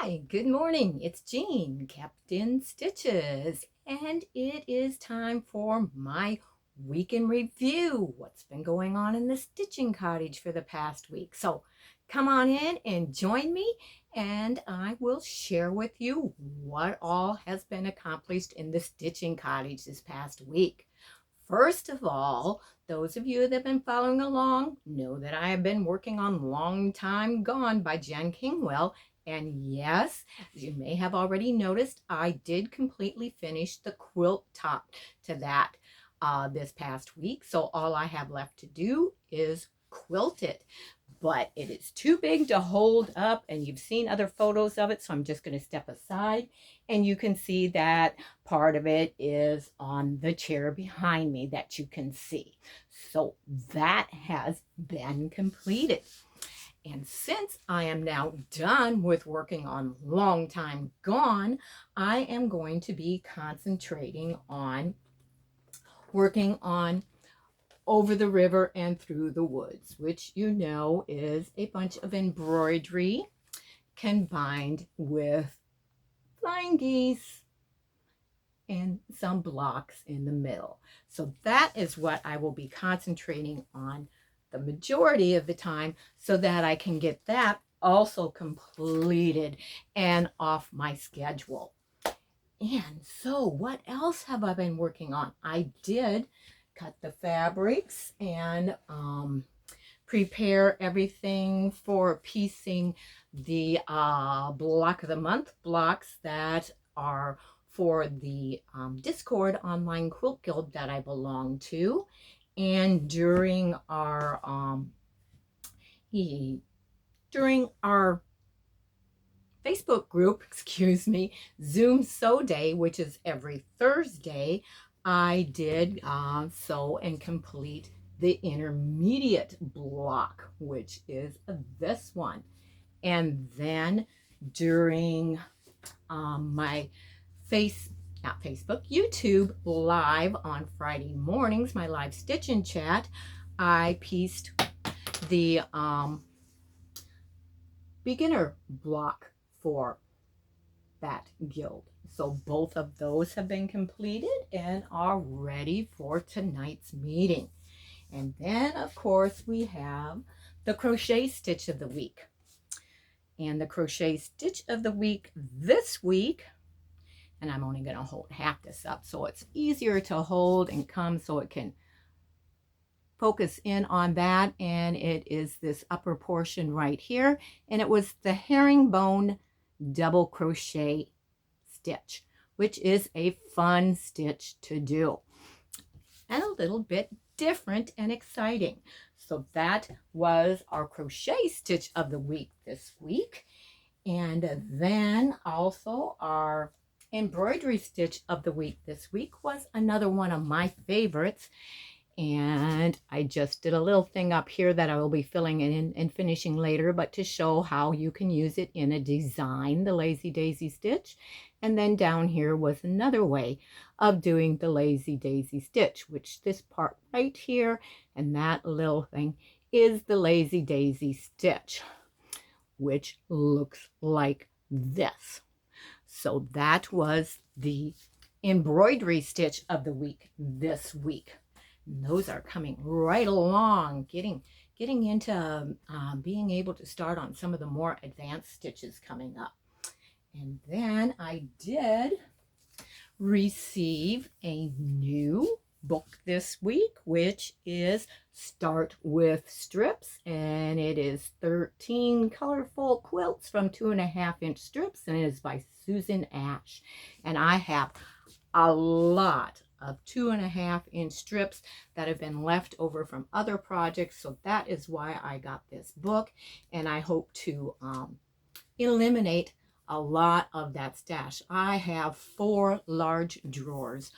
Hi, good morning. It's Jean, Captain Stitches, and it is time for my week in review. What's been going on in the stitching cottage for the past week? So come on in and join me, and I will share with you what all has been accomplished in the stitching cottage this past week. First of all, those of you that have been following along know that I have been working on Long Time Gone by Jen Kingwell. And yes, as you may have already noticed, I did completely finish the quilt top to that this past week. So all I have left to do is quilt it. But it is too big to hold up, and you've seen other photos of it, so I'm just going to step aside, and you can see that part of it is on the chair behind me that you can see. So that has been completed. And since I am now done with working on Long Time Gone, I am going to be concentrating on working on Over the River and Through the Woods, which you know is a bunch of embroidery combined with flying geese and some blocks in the middle. So that is what I will be concentrating on the majority of the time so that I can get that also completed and off my schedule. And so what else have I been working on? I did cut the fabrics and prepare everything for piecing the block of the month blocks that are for the Discord online quilt guild that I belong to. And during our Facebook group, excuse me, Zoom Sew Day, which is every Thursday, I did sew and complete the intermediate block, which is this one. And then during my YouTube live on Friday mornings, my live stitch and chat, I pieced the beginner block for that guild. So both of those have been completed and are ready for tonight's meeting. And then, of course, we have the crochet stitch of the week. And the crochet stitch of the week this week, and I'm only going to hold half this up so it's easier to hold and come so it can focus in on that. And it is this upper portion right here. And it was the herringbone double crochet stitch, which is a fun stitch to do and a little bit different and exciting. So that was our crochet stitch of the week this week. And then also our embroidery stitch of the week this week was another one of my favorites. And I just did a little thing up here that I will be filling in and finishing later, but to show how you can use it in a design, the Lazy Daisy stitch. And then down here was another way of doing the Lazy Daisy stitch, which this part right here and that little thing is the Lazy Daisy stitch, which looks like this. So that was the embroidery stitch of the week this week. And those are coming right along, getting into being able to start on some of the more advanced stitches coming up. And then I did receive a new book this week, which is Start with Strips, and it is 13 colorful quilts from 2.5-inch strips, and it is by Susan Ash. And I have a lot of 2.5-inch strips that have been left over from other projects, so that is why I got this book, and I hope to eliminate a lot of that stash. I have 4 large drawers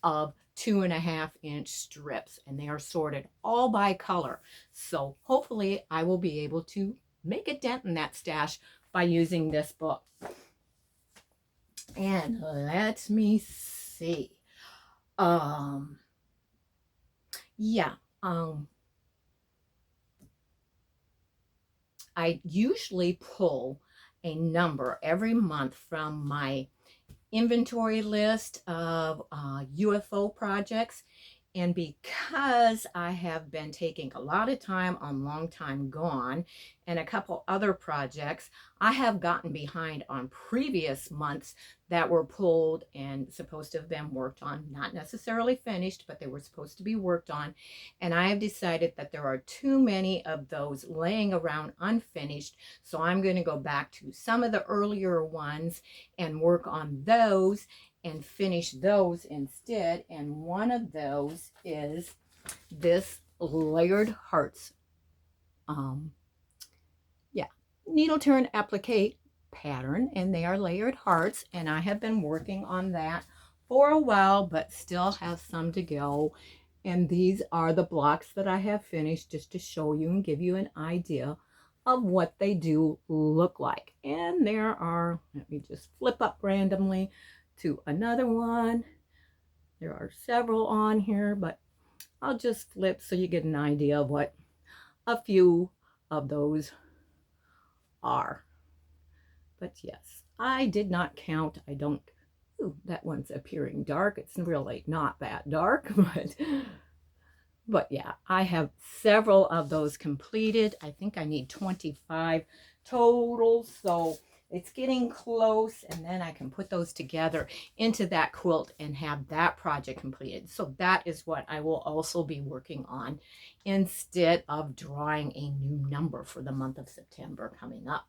of 2.5-inch strips, and they are sorted all by color, so hopefully I will be able to make a dent in that stash by using this book. And let me see. I usually pull a number every month from my inventory list of UFO projects. And because I have been taking a lot of time on Long Time Gone and a couple other projects, I have gotten behind on previous months that were pulled and supposed to have been worked on, not necessarily finished, but they were supposed to be worked on. And I have decided that there are too many of those laying around unfinished. So I'm going to go back to some of the earlier ones and work on those and finish those instead. And one of those is this layered hearts yeah, needle turn applique pattern, and they are layered hearts, and I have been working on that for a while but still have some to go. And these are the blocks that I have finished, just to show you and give you an idea of what they do look like. And there are, let me just flip up randomly to another one. There are several on here, but I'll just flip so you get an idea of what a few of those are. But yes, I did not count. I don't, ooh, that one's appearing dark. It's really not that dark, but yeah, I have several of those completed. I think I need 25 total, so it's getting close, and then I can put those together into that quilt and have that project completed. So that is what I will also be working on instead of drawing a new number for the month of September coming up.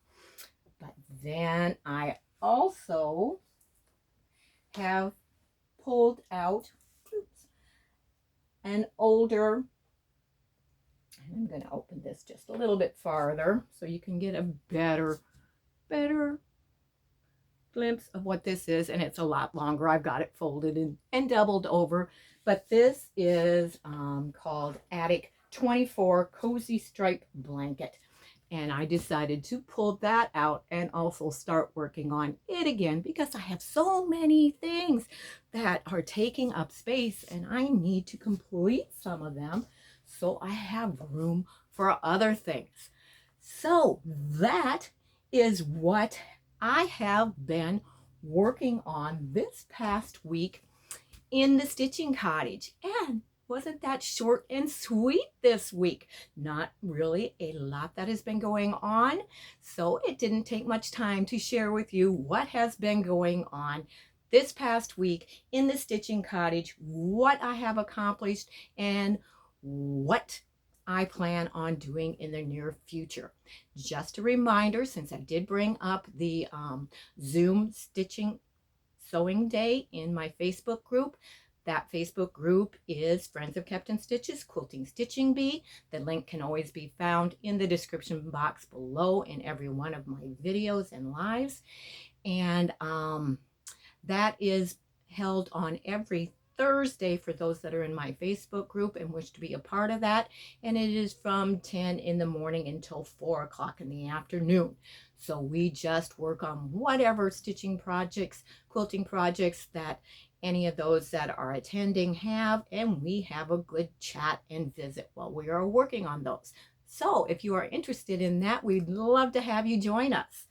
But then I also have pulled out an older, and I'm going to open this just a little bit farther so you can get a better glimpse of what this is. And it's a lot longer. I've got it folded and doubled over, but this is called Attic 24 Cozy Stripe Blanket. And I decided to pull that out and also start working on it again, because I have so many things that are taking up space and I need to complete some of them so I have room for other things. So that is what I have been working on this past week in the Stitching Cottage. And wasn't that short and sweet this week? Not really a lot that has been going on, so it didn't take much time to share with you what has been going on this past week in the Stitching Cottage, what I have accomplished, and what I plan on doing in the near future. Just a reminder, since I did bring up the Zoom stitching sewing day in my Facebook group. That Facebook group is Friends of Captain Stitches Quilting Stitching Bee. The link can always be found in the description box below in every one of my videos and lives. And that is held on every Thursday for those that are in my Facebook group and wish to be a part of that. And it is from 10 in the morning until 4 o'clock in the afternoon. So we just work on whatever stitching projects, quilting projects that any of those that are attending have, and we have a good chat and visit while we are working on those. So if you are interested in that, we'd love to have you join us.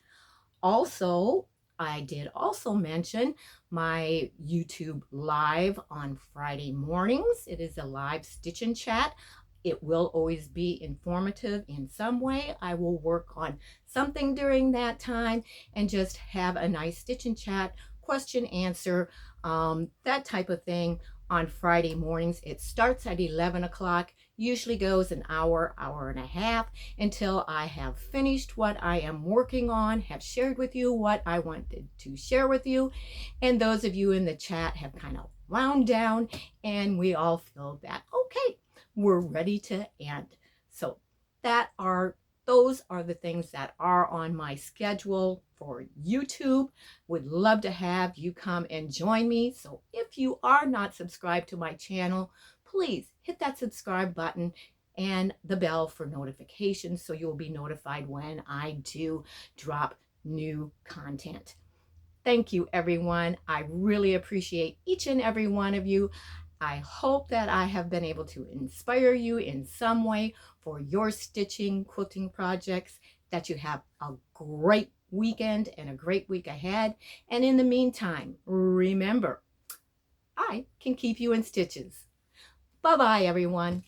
Also, I did also mention my YouTube live on Friday mornings. It is a live stitch and chat. It will always be informative in some way. I will work on something during that time and just have a nice stitch and chat, question, answer, that type of thing on Friday mornings. It starts at 11 o'clock, usually goes an hour, hour and a half, until I have finished what I am working on, have shared with you what I wanted to share with you, and those of you in the chat have kind of wound down, and we all feel that, okay, we're ready to end. So those are the things that are on my schedule for YouTube. Would love to have you come and join me. So if you are not subscribed to my channel, please hit that subscribe button and the bell for notifications so you'll be notified when I do drop new content. Thank you, everyone. I really appreciate each and every one of you. I hope that I have been able to inspire you in some way for your stitching, quilting projects, that you have a great weekend and a great week ahead. And in the meantime, remember, I can keep you in stitches. Bye-bye, everyone.